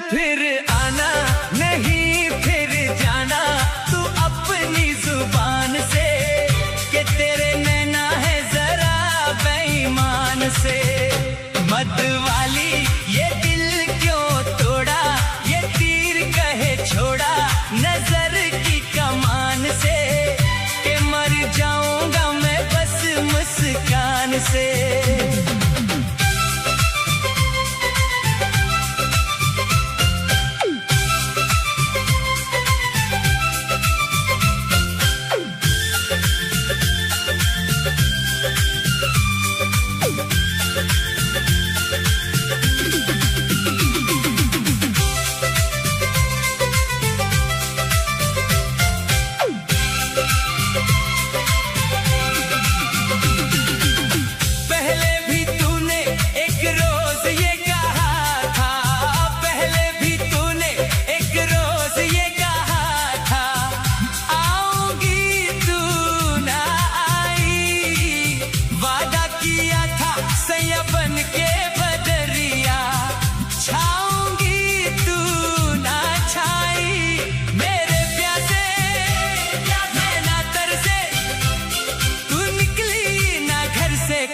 फिर आना नहीं फिर जाना तू अपनी जुबान से कि तेरे नैना है जरा बेईमान से। मत वाली ये दिल क्यों तोड़ा, ये तीर कहे छोड़ा नजर की कमान से कि मर जाऊंगा मैं बस मुस्कान से।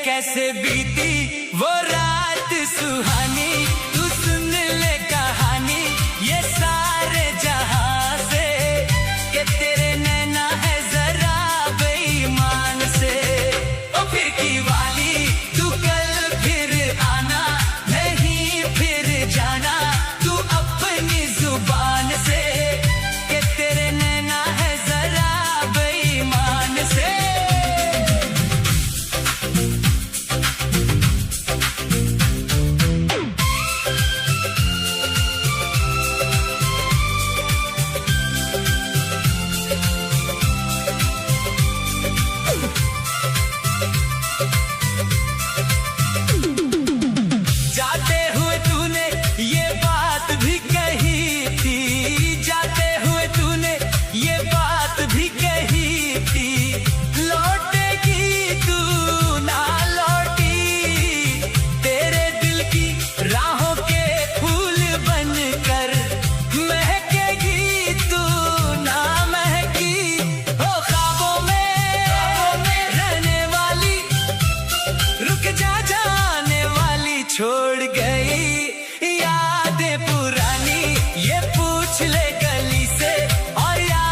कैसे बीती वो रात सुहानी, तू सुन ले कहानी ये सारे जहां से कि तेरे नैना है जरा बेईमान से। ओ फिर की वाली तू कल फिर आना नहीं फिर जाना तू अपनी जुबान से कि तेरे नैना है जरा बेईमान से। छोड़ गई यादें पुरानी ये पूछ ले गली से और या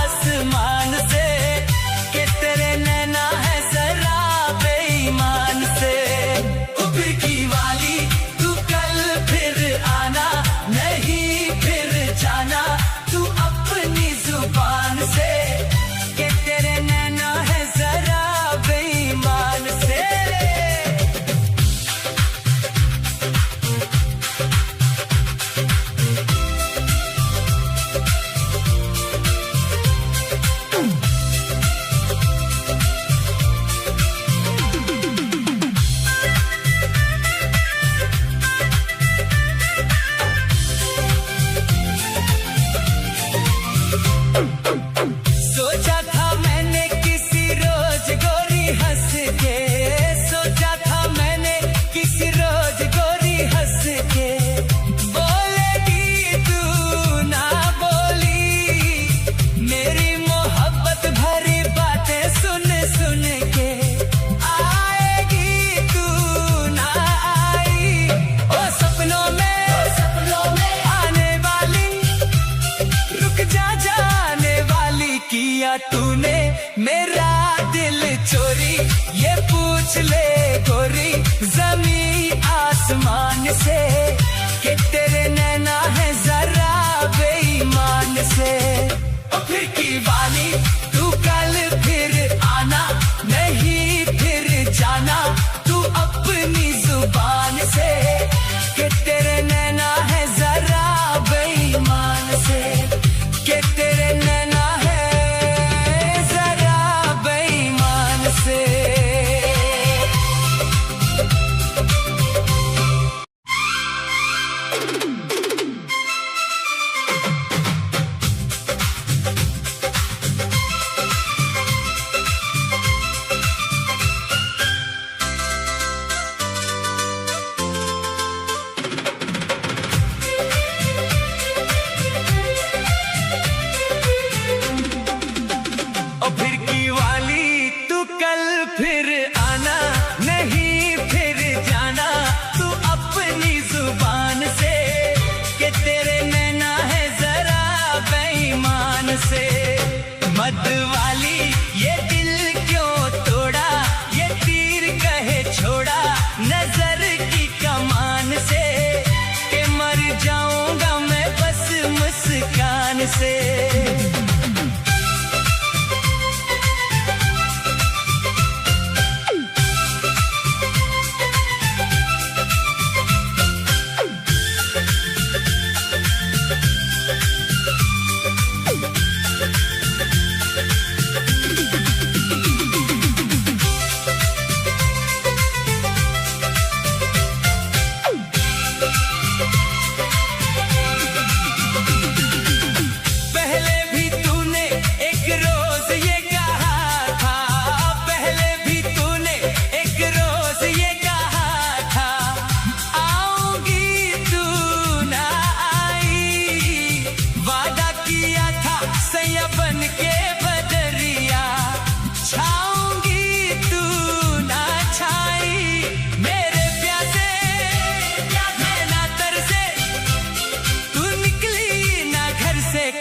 आसमान से कि तेरे नैना है जरा बेईमान से। उब्र की वाली तू कल फिर आना नहीं फिर जाना तू अपनी जुबान से कि तेरे नैना है जरा बेईमान से। सोचा था मैंने किसी रोज गोरी हंस के, सोचा था मैंने किसी रोज गोरी हंस के बोलेगी तू ना बोली मेरी मोहब्बत भरी बातें सुन सुन के आएगी तू ना आई। ओ सपनों में आने वाली रुक जा जाने वाली किया तूने मेरा दिल चोरी ये पूछ ले गोरी जमी आसमान से कि तेरे नैना है जरा बेईमान से। ओ फिर की वाली तू कल फिर आना नहीं फिर जाना तू अपनी जुबान से कि तेरे नैना है जरा बेईमान से कि तेरे नैना है जरा फिर की वाली तू कल फिर आना, नहीं फिर जाना तू अपनी जुबान से, कि तेरे नैना है जरा बेईमान से। मत वाली ये दिल क्यों तोड़ा, ये तीर कहे छोड़ा नजर की कमान से, कि मर जाऊंगा मैं बस मुस्कान से।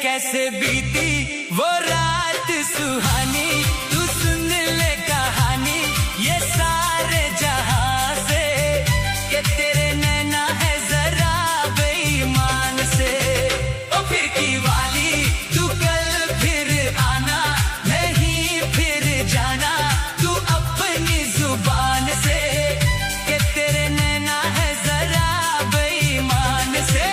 कैसे बीती वो रात सुहानी, तू सुन ले कहानी ये सारे जहां से, कि तेरे नैना है जरा बेईमान से। ओ फिर की वाली तू कल फिर आना, नहीं फिर जाना तू अपनी जुबान से, कि तेरे नैना है जरा बेईमान से।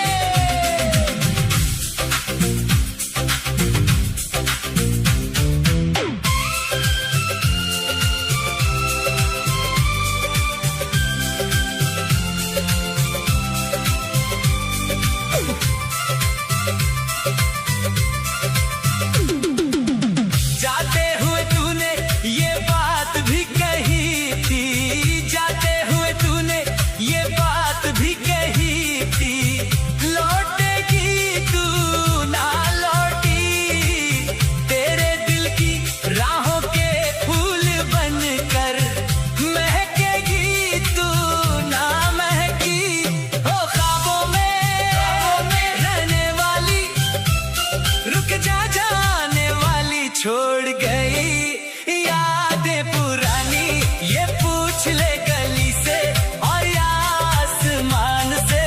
छोड़ गई यादें पुरानी, ये पूछ ले गली से और या आसमान से,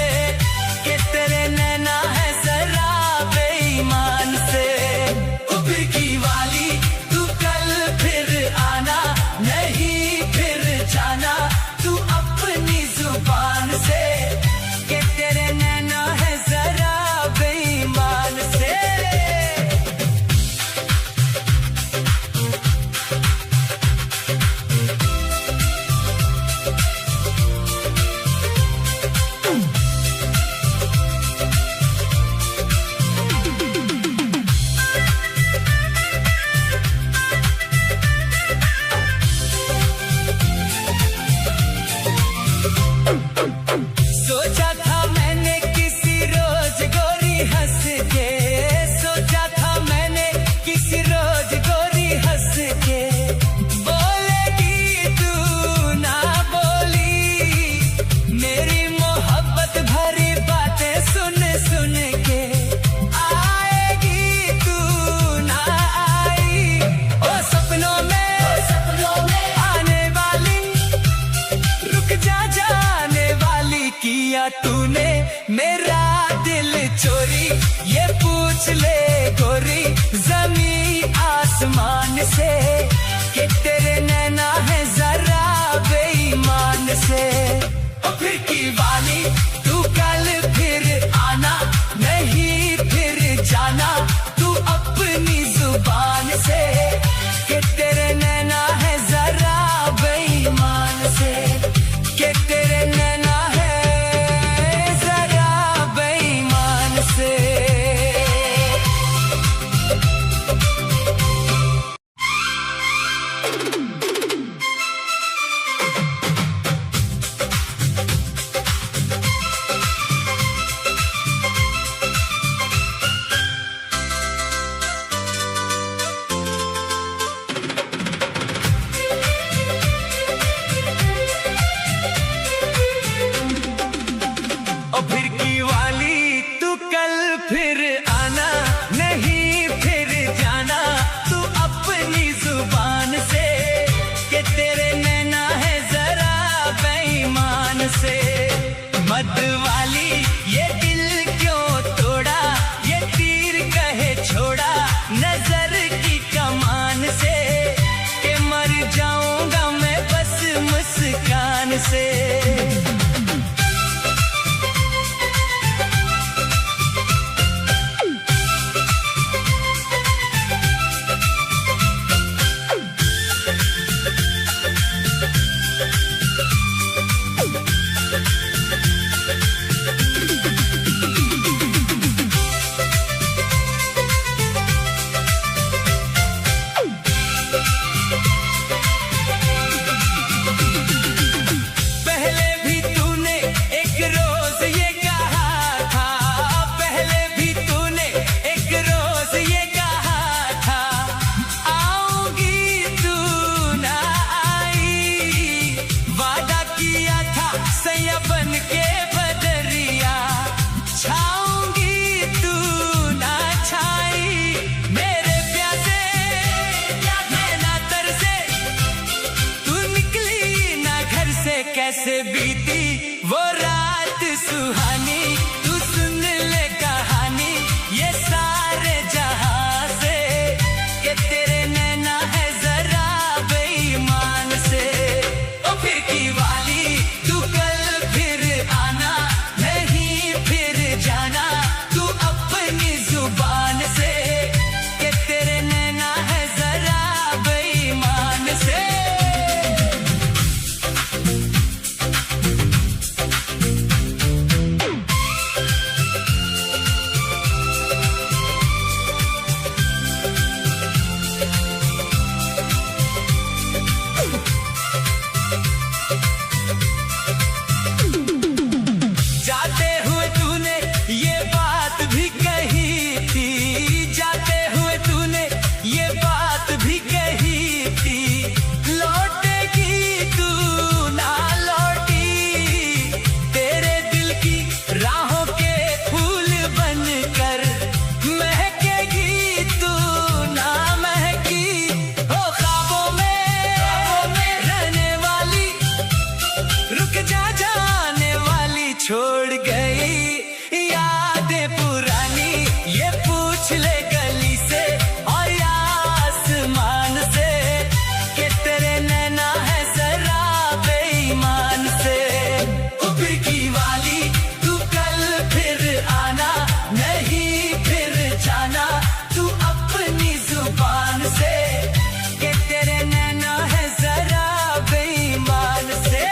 कि तेरे नैना है जरा बेईमान से। फिर की वाली तू कल फिर आना, नहीं फिर जाना तू अपनी जुबान से, कि तेरे नैना है जरा बेईमान से। सोचा था मैंने किसी रोज गोरी हंस के, सोचा था मैंने किसी रोज गोरी हंस के, बोलेगी तू ना बोली मेरी मोहब्बत भरी बातें सुन सुन के, आएगी तू ना आई ओ सपनों में आने वाली, रुक जा जाने वाली, किया तूने मेरा दिल चोरी, ये पूछ ले गोरी जमी आसमान से, कि तेरे नैना है जरा बेईमान से। ओ फिर की वाली तू कल फिर आना, नहीं फिर जाना तू अपनी जुबान से, कि तेरे नैना है जरा बेईमान से, कि तेरे नैना है जरा बेईमान से। कैसे बीती वो रात सुहानी, तू सुन ले कहानी ये सारे जहां से, कि तेरे नैना है जरा बेईमान से। ओ फिर की वाली तू कल फिर आना, नहीं फिर जाना तू अपनी जुबान से, कि तेरे नैना है जरा बेईमान से। जाते हुए तूने ये बात भी कही थी, जाते हुए तूने ये बात भी कही थी, लौटेगी तू ना लौटी, तेरे दिल की राहों के फूल बनकर महकेगी तू ना महकी। हो ख्वाबों में रहने वाली, रुक जा जाने वाली, छोड़ गई यादें पुरानी, ये पूछ ले गली से और या आसमान से, कि तेरे नैना है जरा बेईमान से। ओ फिर की वाली तू कल फिर आना, नहीं फिर जाना तू अपनी जुबान से, कि तेरे नैना है जरा बेईमान से।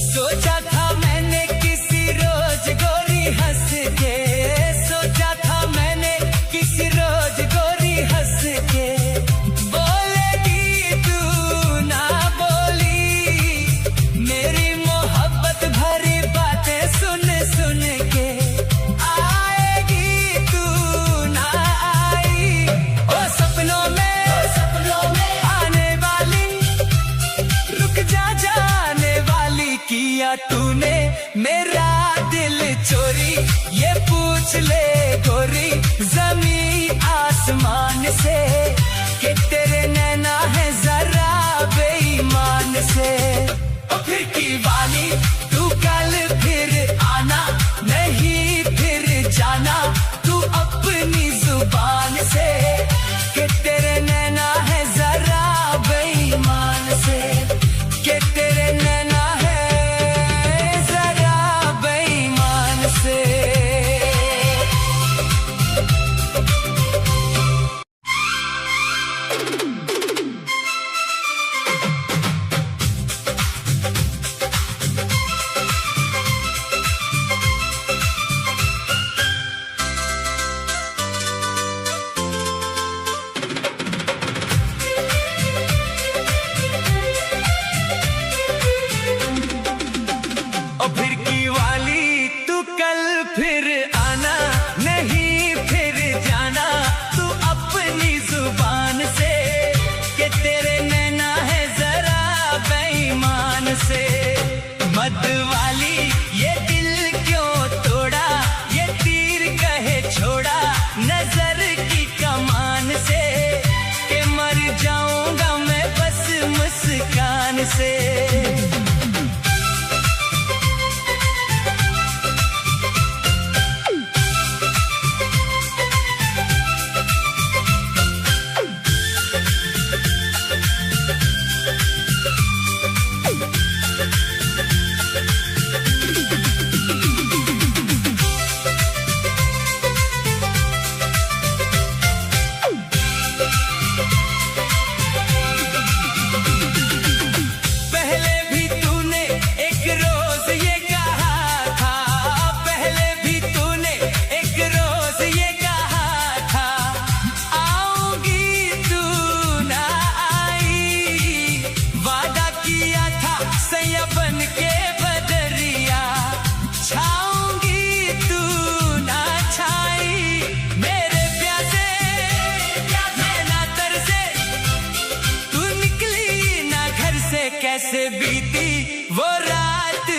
सोचा था मैंने किसी रोज गोरी हंस के, सोचा था मैंने किसी रोज गोरी हंस के, बोलेगी तू ना बोली, मेरी मोहब्बत भरी बातें सुन सुन के, आएगी तू ना आई। ओ सपनों में आने वाली, रुक जा जाने वाली, किया तूने मेरा दिल चोरी, ये पूछ ले गोरी जमी आसमान से, कि तेरे नैना है जरा बेईमान से। ओ फिर की वाली तू कल फिर आना, नहीं फिर जाना तू अपनी जुबान से, कि तेरे नैना है जरा बेईमान से, कि तेरे नैना है जरा बेईमान से। ओ फिर की वाली तू कल फिर आना, नहीं फिर जाना तू अपनी जुबान से, कि तेरे नैना है जरा बेईमान से। मत वाली ये दिल क्यों तोड़ा, ये तीर कहे छोड़ा नजर की कमान से, कि मर जाऊंगा मैं बस मुस्कान से। कैसे बीती वो रात